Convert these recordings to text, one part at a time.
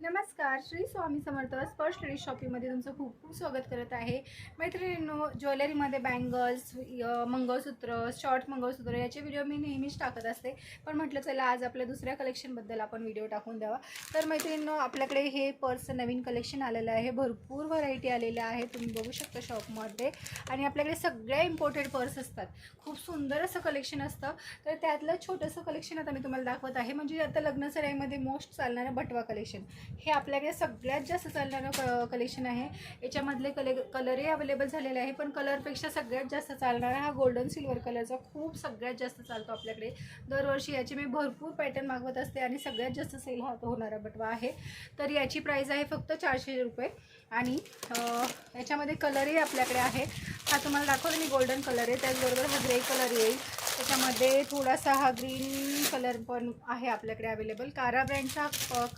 नमस्कार, श्री स्वामी समर्थ स्पर्श लेडीज शॉपिंगमध्ये तुमचं खूप खूप स्वागत करत आहे. मैत्रिणींनो, ज्वेलरीमध्ये बँगल्स, मंगळसूत्र, शॉर्ट मंगळसूत्र याचे व्हिडिओ मी नेहमीच टाकत असते, पण म्हटलं चला आज आपल्या दुसऱ्या कलेक्शनबद्दल आपण व्हिडिओ टाकून द्यावा. तर मैत्रिणींनो, आपल्याकडे हे पर्स नवीन कलेक्शन आलेलं आहे. भरपूर व्हरायटी आलेल्या आहे, तुम्ही बघू शकता शॉपमध्ये. आणि आपल्याकडे सगळ्या इम्पोर्टेड पर्स असतात. खूप सुंदर असं कलेक्शन असतं. तर त्यातलं छोटंसं कलेक्शन आता मी तुम्हाला दाखवत आहे. म्हणजे आता लग्न सराईमध्ये मोस्ट चालणारं बटवा कलेक्शन हे आपल्याकडे सगळ्यात जास्त चालणारं कलेक्शन आहे. याच्यामधले कलरही अवेलेबल झालेले आहे, पण कलरपेक्षा सगळ्यात जास्त चालणारा हा गोल्डन सिल्वर कलरचा खूप सगळ्यात जास्त चालतो आपल्याकडे. दरवर्षी याचे मी भरपूर पॅटर्न मागवत असते आणि सगळ्यात जास्त सेल होणारा बटवा आहे. तर याची प्राईस आहे फक्त 400 रुपये. आणि याच्यामध्ये कलरही आपल्याकडे आहे. हा तुम्हाला दाखवलं मी गोल्डन कलर आहे, त्याचबरोबर हा ग्रे कलर येईल. त्याच्यामध्ये थोडासा हा ग्रीन कलर पण आहे आपल्याकडे अवेलेबल. कारा ब्रँडचा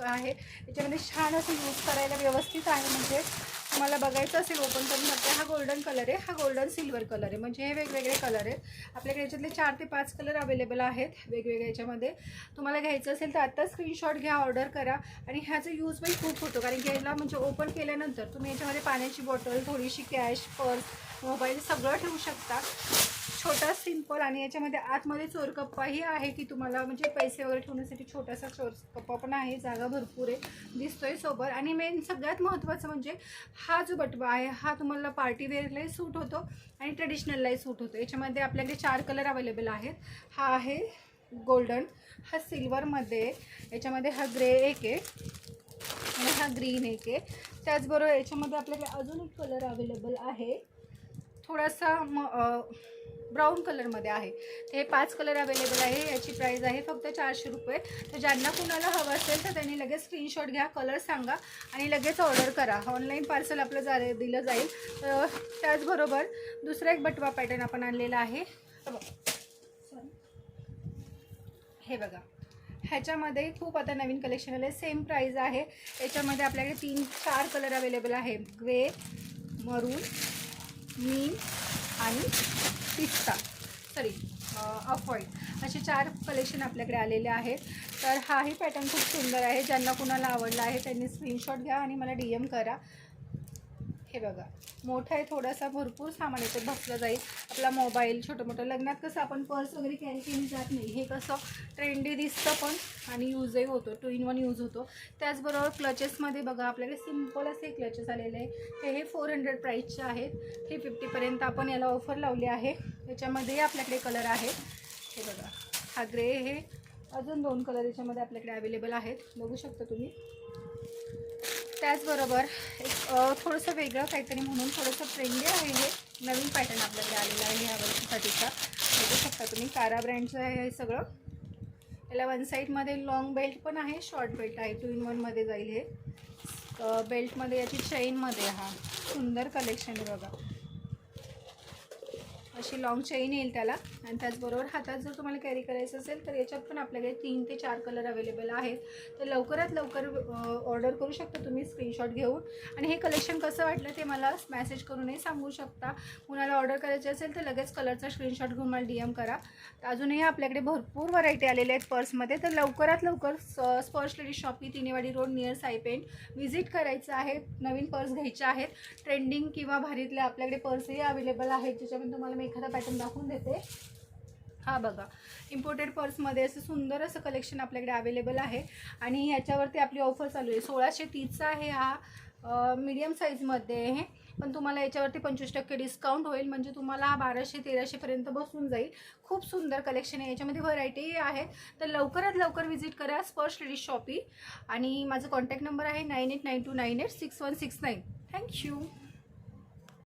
आहे. याच्यामध्ये छान असं यूज करायला व्यवस्थित आहे. म्हणजे तुम्हाला बघायचं असेल ओपन करून बघते. हा गोल्डन कलर आहे, हा गोल्डन सिल्वर कलर आहे. म्हणजे हे वेगवेगळे कलर आहेत आपल्याकडे. याच्यातले 4 ते 5 कलर अवेलेबल आहेत वेगवेगळे. याच्यामध्ये तुम्हाला घ्यायचं असेल तर आत्ता स्क्रीनशॉट घ्या, ऑर्डर करा. आणि ह्याचा यूज पण खूप होतो, कारण की याला म्हणजे ओपन केल्यानंतर तुम्ही याच्यामध्ये पाण्याची बॉटल, थोडीशी कॅश, पर्स, मोबाईल सगळं ठेवू शकता. छोटा सिंपल. आणि याच्यामध्ये आतमध्ये चोरकप्पाही आहे, की तुम्हाला म्हणजे पैसे वगैरे ठेवण्यासाठी छोटासा चोरकप्पा पण आहे. जागा भरपूर आहे, दिसतोय सोबत. आणि मेन सगळ्यात महत्त्वाचं म्हणजे हा जो बटवा आहे हा तुम्हाला पार्टी वेअरलाही सूट होतो आणि ट्रेडिशनललाही सूट होतो. याच्यामध्ये आपल्याकडे 4 कलर अवेलेबल आहेत. हा आहे गोल्डन, हा सिल्वरमध्ये, याच्यामध्ये हा ग्रे एक आहे आणि हा ग्रीन एक आहे. त्याचबरोबर याच्यामध्ये आपल्याकडे अजून एक कलर अवेलेबल आहे, थोडासा ब्राऊन कलरमध्ये आहे. ते 5 कलर अवेलेबल आहे. याची प्राईस आहे फक्त 400 रुपये. तर ज्यांना कुणाला हवं असेल तर त्यांनी लगेच स्क्रीनशॉट घ्या, कलर सांगा आणि लगेच ऑर्डर करा. ऑनलाईन पार्सल आपलं दिलं जाईल. त्याचबरोबर दुसरा एक बटवा पॅटर्न आपण आणलेला आहे. हे बघा, ह्याच्यामध्ये खूप आता नवीन कलेक्शन आले. सेम प्राईस आहे. याच्यामध्ये आपल्याकडे 3-4 कलर अवेलेबल आहे. ग्रे, मरून, नीम आणि पिस्ता, ऑफ व्हाईट असे 4 कलेक्शन आपल्याकडे आलेले आहेत. तर हाही पॅटर्न खूप सुंदर आहे. ज्यांना कुणाला आवडला आहे त्यांनी स्क्रीनशॉट घ्या आणि मला DM करा. हे बघा, मोठा आहे थोडासा, भरपूर सामान याच्यात बसलं जाईल. आपला मोबाईल, छोटं मोठं लग्नात कसं आपण पर्स वगैरे कॅरी केली जात नाही, हे कसं ट्रेंडी दिसतं पण आणि यूजही होतो, 2 in 1 यूज होतो. त्याचबरोबर क्लचेसमध्ये बघा आपल्याकडे सिम्पल असे क्लचेस आलेले आहे. हे 400 प्राईसचे आहेत. 350पर्यंत आपण याला ऑफर लावली आहे. याच्यामध्ये आपल्याकडे कलर आहेत. हे बघा, हा ग्रे, हे अजून 2 कलर याच्यामध्ये आपल्याकडे अवेलेबल आहेत, बघू शकता तुम्ही. त्याचबरोबर एक थोडंसं वेगळं काहीतरी म्हणून थोडंसं ट्रेंडी आहे. हे नवीन पॅटर्न आपल्याकडे आलेलं आहे ह्या वर्षीसाठीचा, बघू शकता तुम्ही. कारा ब्रँडचं आहे हे सगळं. याला 1 साईडमध्ये लॉंग बेल्ट पण आहे, शॉर्ट बेल्ट आहे. 2 in 1 मध्ये जाईल हे. बेल्टमध्ये याची चेनमध्ये हा सुंदर कलेक्शन आहे बघा. अशी लॉंग चेन येईल त्याला. आणि त्याचबरोबर हातात जर तुम्हाला कॅरी करायचं असेल तर याच्यात पण आपल्याकडे 3 ते 4 कलर अवेलेबल आहेत. तर लवकरात लवकर ऑर्डर करू शकता तुम्ही स्क्रीनशॉट घेऊन. आणि हे कलेक्शन कसं वाटलं ते मला मेसेज करूनही सांगू शकता. कुणाला ऑर्डर करायची असेल तर लगेच कलरचा स्क्रीनशॉट घेऊन मला DM करा. तर अजूनही आपल्याकडे भरपूर व्हरायटी आलेल्या आहेत पर्समध्ये. तर लवकरात लवकर Sparsh ladies shopping, Tinewadi road, near सायपेंट व्हिजिट करायचं आहे. नवीन पर्स घ्यायचे आहेत. ट्रेंडिंग किंवा भारीतले आपल्याकडे पर्सही अवेलेबल आहेत, ज्याच्यामध्ये तुम्हाला मी एखादा पॅटर्न दाखवून देते. हा बघा, इम्पोर्टेड पर्समध्ये असं सुंदर असं कलेक्शन आपल्याकडे अवेलेबल आहे. आणि ह्याच्यावरती आपली ऑफर चालू आहे. 1630चा आहे हा, मीडियम साईजमध्ये आहे. पण तुम्हाला याच्यावरती 25% डिस्काउंट होईल, म्हणजे तुम्हाला हा 1200-1300पर्यंत बसून जाईल. खूप सुंदर कलेक्शन आहे. याच्यामध्ये व्हरायटीही आहेत. तर लवकरात लवकर व्हिजिट करा स्पर्श लेडीज शॉपिंग. आणि माझा कॉन्टॅक्ट नंबर आहे 9892986169. थँक्यू.